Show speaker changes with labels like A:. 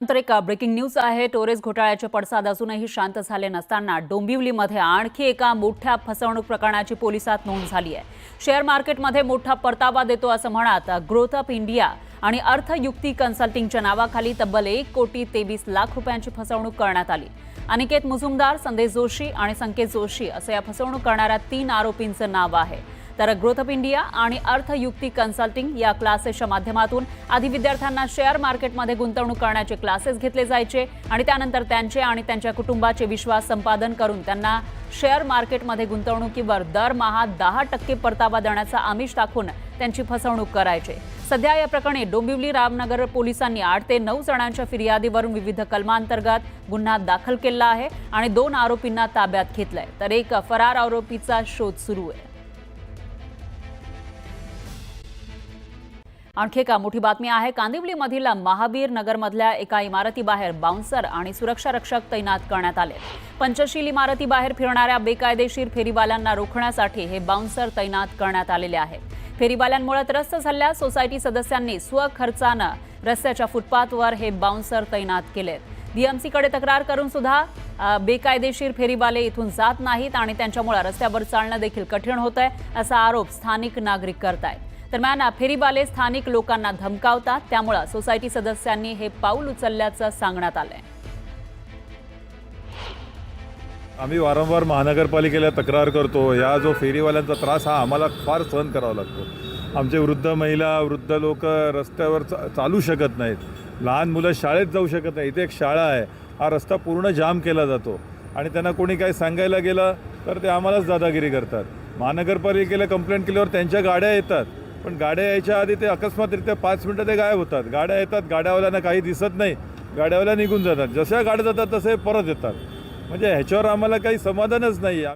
A: तर एक breaking news आहे। टोरेस घोटाळ्याचे पडसाद अजूनही शांत झाले नसताना डोंबिवलीमध्ये आणखी एका मोठ्या फसवणूक प्रकरणाची पोलिसात नोंद झाली आहे। शेअर मार्केटमध्ये मोठा परतावा देतो असं म्हणत ग्रोथ अप इंडिया आणि अर्थयुक्ती कन्सल्टिंगच्या नावाखाली तब्बल 1,23,00,000 रुपयांची फसवणूक करण्यात आली। अनिकेत मुजुमदार, संदेश जोशी आणि संकेत जोशी असं या फसवणूक करणाऱ्या 3 आरोपींचं नाव आहे। तर ग्रोथ अप इंडिया आणि अर्थयुक्ती कन्सल्टिंग या क्लासेसच्या माध्यमातून आधी विद्यार्थ्यांना शेअर मार्केटमध्ये गुंतवणूक करण्याचे क्लासेस घेतले जायचे आणि त्यानंतर त्यांचे आणि त्यांच्या कुटुंबाचे विश्वास संपादन करून त्यांना शेअर मार्केटमध्ये गुंतवणुकीवर दरमहा 10% परतावा देण्याचा आमिष दाखवून त्यांची फसवणूक करायचे। सध्या या प्रकरणी डोंबिवली रामनगर पोलिसांनी 8 ते 9 जणांच्या फिर्यादीवरून विविध कलमांतर्गत गुन्हा दाखल केला आहे आणि 2 आरोपींना ताब्यात घेतलंय, तर एक फरार आरोपीचा शोध सुरू आहे। आणखी एक मोठी बातमी आहे। कांदिवलीमधील महावीर नगरमधल्या एका इमारतीबाहेर बाउन्सर आणि सुरक्षा रक्षक तैनात करण्यात आले। पंचशील इमारतीबाहेर फिरणाऱ्या बेकायदेशीर फेरीवाल्यांना रोखण्यासाठी हे बाउन्सर तैनात करण्यात आलेले आहेत। फेरीवाल्यांमुळे त्रस्त झालेल्या सोसायटी सदस्यांनी स्वखर्चानं रस्त्याच्या फुटपाथवर हे बाउन्सर तैनात केलेत। बीएमसीकडे तक्रार करून सुद्धा बेकायदेशीर फेरीवाले इथून जात नाहीत आणि त्यांच्यामुळे रस्त्यावर चालणं देखील कठीण होतंय असा आरोप स्थानिक नागरिक करतायत। दरम्यान फेरीवाले स्थानिक लोकांना धमकावतात, त्यामुळे सोसायटी सदस्यांनी हे पाऊल उचलल्याचं सांगण्यात आलंय।
B: आम्ही वारंवार महानगरपालिकेला तक्रार करतो। या जो फेरीवाल्यांचा त्रास हा आम्हाला फार सहन करावा लागतो। आमचे वृद्ध महिला, वृद्ध लोक रस्त्यावर चालू शकत नाहीत, लहान मुलं शाळेत जाऊ शकत नाही। इथे एक शाळा आहे, हा रस्ता पूर्ण जाम केला जातो आणि त्यांना कोणी काही सांगायला गेलं तर ते आम्हालाच दादागिरी करतात। महानगरपालिकेला कंप्लेंट केल्यावर त्यांच्या गाड्या येतात, पण गाड्या यायच्या आधी ते अकस्मातरित्या 5 मिनिटं ते गायब होतात। गाड्या येतात, गाड्यावाल्यांना काही दिसत नाही, गाड्यावाल्या निघून जातात, जशा गाड्या जातात तसे परत येतात। म्हणजे ह्याच्यावर आम्हाला काही समाधानच नाही आहे।